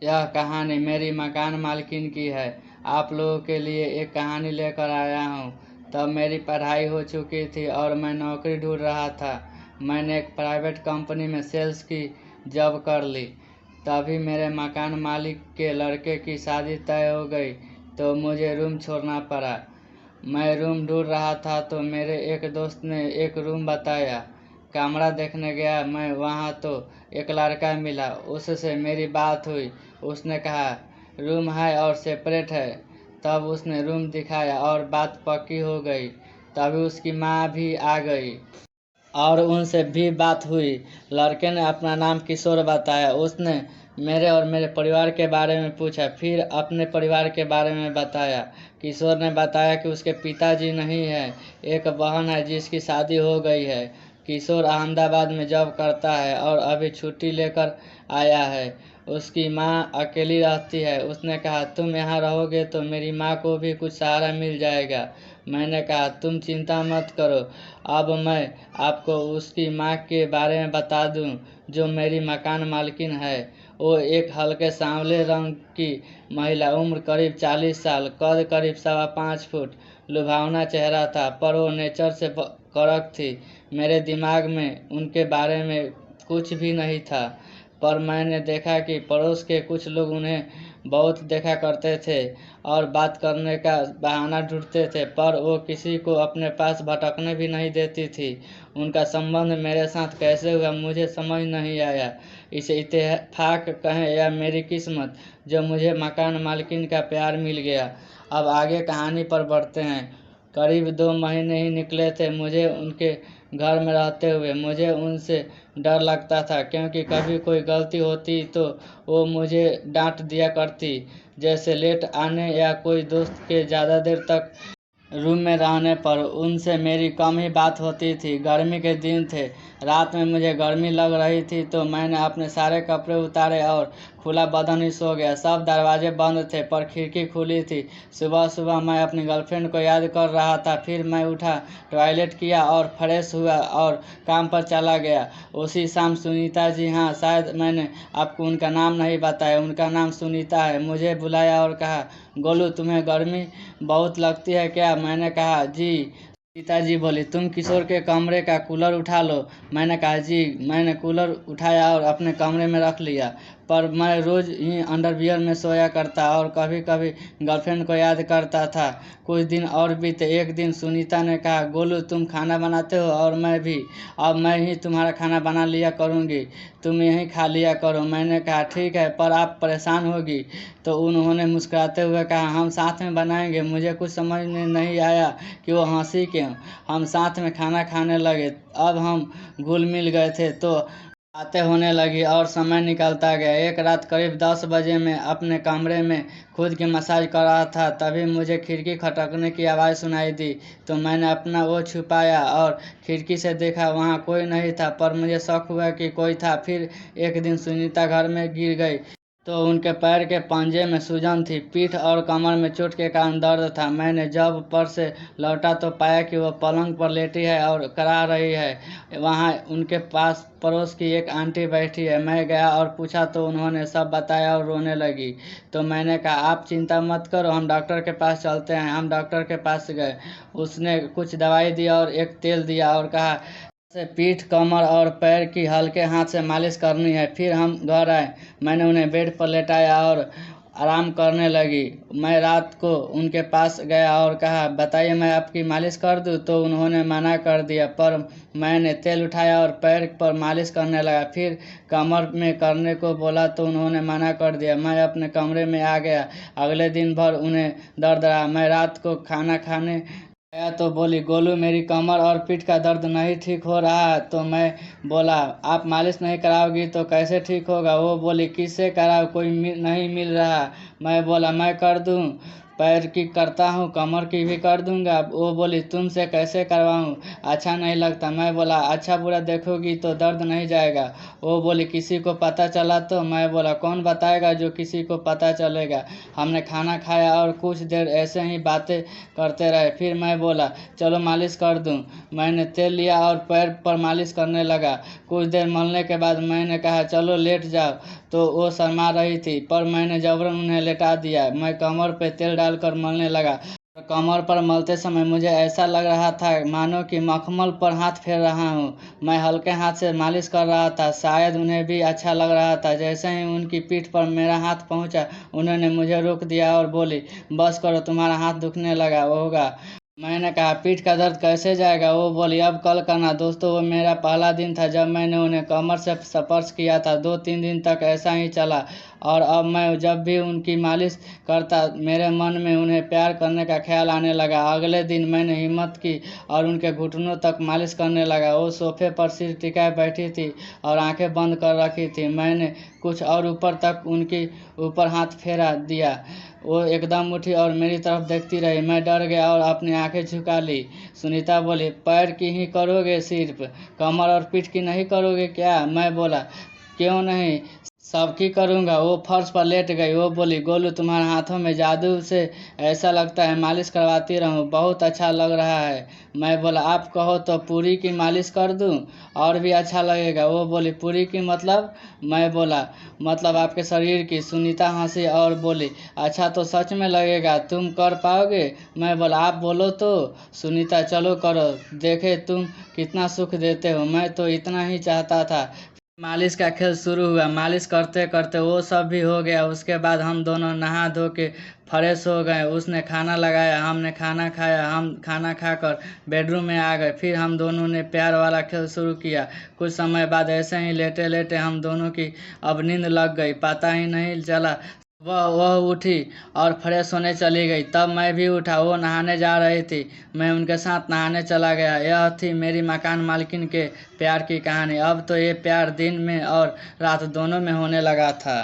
यह कहानी मेरी मकान मालकिन की है। आप लोगों के लिए एक कहानी लेकर आया हूँ। तब मेरी पढ़ाई हो चुकी थी और मैं नौकरी ढूंढ रहा था। मैंने एक प्राइवेट कंपनी में सेल्स की जॉब कर ली। तभी मेरे मकान मालिक के लड़के की शादी तय हो गई, तो मुझे रूम छोड़ना पड़ा। मैं रूम ढूंढ रहा था तो मेरे एक दोस्त ने एक रूम बताया। कमरा देखने गया मैं वहाँ तो एक लड़का मिला, उससे मेरी बात हुई। उसने कहा रूम है और सेपरेट है। तब उसने रूम दिखाया और बात पक्की हो गई। तभी उसकी माँ भी आ गई और उनसे भी बात हुई। लड़के ने अपना नाम किशोर बताया। उसने मेरे और मेरे परिवार के बारे में पूछा, फिर अपने परिवार के बारे में बताया। किशोर ने बताया कि उसके पिताजी नहीं है, एक बहन है जिसकी शादी हो गई है। किशोर अहमदाबाद में जॉब करता है और अभी छुट्टी लेकर आया है। उसकी माँ अकेली रहती है। उसने कहा तुम यहाँ रहोगे तो मेरी माँ को भी कुछ सहारा मिल जाएगा। मैंने कहा तुम चिंता मत करो, अब मैं आपको उसकी माँ के बारे में बता दूं, जो मेरी मकान मालकिन है। वो एक हल्के सांवले रंग की महिला, उम्र करीब 40 साल, कद करीब 5.25 फुट, लुभावना चेहरा था, पर वो नेचर से कड़क थी। मेरे दिमाग में उनके बारे में कुछ भी नहीं था, पर मैंने देखा कि पड़ोस के कुछ लोग उन्हें बहुत देखा करते थे और बात करने का बहाना ढूंढते थे, पर वो किसी को अपने पास भटकने भी नहीं देती थी। उनका संबंध मेरे साथ कैसे हुआ मुझे समझ नहीं आया। इसे इत्तेफाक कहें या मेरी किस्मत, जो मुझे मकान मालकिन का प्यार मिल गया। अब आगे कहानी पर बढ़ते हैं। करीब 2 महीने ही निकले थे मुझे उनके घर में रहते हुए। मुझे उनसे डर लगता था, क्योंकि कभी कोई गलती होती तो वो मुझे डांट दिया करती, जैसे लेट आने या कोई दोस्त के ज़्यादा देर तक रूम में रहने पर। उनसे मेरी कम ही बात होती थी। गर्मी के दिन थे, रात में मुझे गर्मी लग रही थी तो मैंने अपने सारे कपड़े उतारे और खुला बदन ही सो गया। सब दरवाजे बंद थे पर खिड़की खुली थी। सुबह सुबह मैं अपनी गर्लफ्रेंड को याद कर रहा था। फिर मैं उठा, टॉयलेट किया और फ्रेश हुआ और काम पर चला गया। उसी शाम सुनीता जी, हाँ शायद मैंने आपको उनका नाम नहीं बताया, उनका नाम सुनीता है, मुझे बुलाया और कहा गोलू तुम्हें गर्मी बहुत लगती है क्या? मैंने कहा जी। पिताजी बोली तुम किशोर के कमरे का कूलर उठा लो। मैंने कहा जी। मैंने कूलर उठाया और अपने कमरे में रख लिया, पर मैं रोज ही अंडरवियर में सोया करता और कभी कभी गर्लफ्रेंड को याद करता था। कुछ दिन और बीते। एक दिन सुनीता ने कहा गोलू तुम खाना बनाते हो और मैं भी, अब मैं ही तुम्हारा खाना बना लिया करूँगी, तुम यहीं खा लिया करो। मैंने कहा ठीक है, पर आप परेशान होगी। तो उन्होंने मुस्कुराते हुए कहा हम साथ में बनाएंगे। मुझे कुछ समझ में नहीं आया कि वो हंसी क्यों। हम साथ में खाना खाने लगे। अब हम घुल मिल गए थे तो बातें होने लगी और समय निकलता गया। एक रात करीब 10 बजे मैं अपने कमरे में खुद की मसाज कर रहा था, तभी मुझे खिड़की खटकने की आवाज़ सुनाई दी। तो मैंने अपना वो छुपाया और खिड़की से देखा, वहाँ कोई नहीं था, पर मुझे शक हुआ कि कोई था। फिर एक दिन सुनीता घर में गिर गई तो उनके पैर के पंजे में सूजन थी, पीठ और कमर में चोट के कारण दर्द था। मैंने जब पर से लौटा तो पाया कि वह पलंग पर लेटी है और करा रही है। वहाँ उनके पास पड़ोस की एक आंटी बैठी है। मैं गया और पूछा तो उन्होंने सब बताया और रोने लगी। तो मैंने कहा आप चिंता मत करो, हम डॉक्टर के पास चलते हैं। हम डॉक्टर के पास गए। उसने कुछ दवाई दिया और एक तेल दिया और कहा से पीठ, कमर और पैर की हल्के हाथ से मालिश करनी है। फिर हम घर आए। मैंने उन्हें बेड पर लेटाया और आराम करने लगी। मैं रात को उनके पास गया और कहा बताइए मैं आपकी मालिश कर दूं? तो उन्होंने मना कर दिया, पर मैंने तेल उठाया और पैर पर मालिश करने लगा। फिर कमर में करने को बोला तो उन्होंने मना कर दिया। मैं अपने कमरे में आ गया। अगले दिन भर उन्हें दर्द रहा। मैं रात को खाना खाने गया तो बोली गोलू मेरी कमर और पीठ का दर्द नहीं ठीक हो रहा। तो मैं बोला आप मालिश नहीं कराओगी तो कैसे ठीक होगा? वो बोली किससे कराओ, कोई नहीं मिल रहा। मैं बोला मैं कर दूं, पैर की करता हूँ, कमर की भी कर दूंगा। वो बोली तुमसे कैसे करवाऊँ, अच्छा नहीं लगता। मैं बोला अच्छा बुरा देखोगी तो दर्द नहीं जाएगा। वो बोली किसी को पता चला तो। मैं बोला कौन बताएगा जो किसी को पता चलेगा। हमने खाना खाया और कुछ देर ऐसे ही बातें करते रहे। फिर मैं बोला चलो मालिश कर दूं। मैंने तेल लिया और पैर पर मालिश करने लगा। कुछ देर मलने के बाद मैंने कहा चलो लेट जाओ, तो वो शर्मा रही थी, पर मैंने जबरन उन्हें लेटा दिया। मैं कमर पे तेल डालकर मलने लगा। कमर पर मलते समय मुझे ऐसा लग रहा था मानो कि मखमल पर हाथ फेर रहा हूँ। मैं हल्के हाथ से मालिश कर रहा था, शायद उन्हें भी अच्छा लग रहा था। जैसे ही उनकी पीठ पर मेरा हाथ पहुंचा, उन्होंने मुझे रोक दिया और बोली बस करो, तुम्हारा हाथ दुखने लगा होगा। मैंने कहा पीठ का दर्द कैसे जाएगा। वो बोली अब कल करना। दोस्तों, वो मेरा पहला दिन था जब मैंने उन्हें कमर से स्पर्श किया था। 2-3 दिन तक ऐसा ही चला और अब मैं जब भी उनकी मालिश करता मेरे मन में उन्हें प्यार करने का ख्याल आने लगा। अगले दिन मैंने हिम्मत की और उनके घुटनों तक मालिश करने लगा। वो सोफे पर सिर टिकाए बैठी थी और आंखें बंद कर रखी थी। मैंने कुछ और ऊपर तक उनके ऊपर हाथ फेरा दिया। वो एकदम उठी और मेरी तरफ देखती रही। मैं डर गया और अपनी आंखें झुका ली। सुनीता बोली पैर की ही करोगे, सिर्फ कमर और पीठ की नहीं करोगे क्या। मैं बोला क्यों नहीं, सबकी करूँगा। वो फर्श पर लेट गई। वो बोली गोलू तुम्हारे हाथों में जादू से ऐसा लगता है मालिश करवाती रहूं, बहुत अच्छा लग रहा है। मैं बोला आप कहो तो पूरी की मालिश कर दूं, और भी अच्छा लगेगा। वो बोली पूरी की मतलब। मैं बोला मतलब आपके शरीर की। सुनीता हंसी और बोली अच्छा तो सच में लगेगा, तुम कर पाओगे। मैं बोला आप बोलो तो। सुनीता चलो करो, देखे तुम कितना सुख देते हो। मैं तो इतना ही चाहता था। मालिश का खेल शुरू हुआ। मालिश करते करते वो सब भी हो गया। उसके बाद हम दोनों नहा धो के फ्रेश हो गए। उसने खाना लगाया, हमने खाना खाया। हम खाना खाकर बेडरूम में आ गए। फिर हम दोनों ने प्यार वाला खेल शुरू किया। कुछ समय बाद ऐसे ही लेटे लेटे हम दोनों की अब नींद लग गई, पता ही नहीं चला। वह उठी और फ्रेश होने चली गई। तब मैं भी उठा। वो नहाने जा रही थी, मैं उनके साथ नहाने चला गया। यह थी मेरी मकान मालकिन के प्यार की कहानी। अब तो ये प्यार दिन में और रात दोनों में होने लगा था।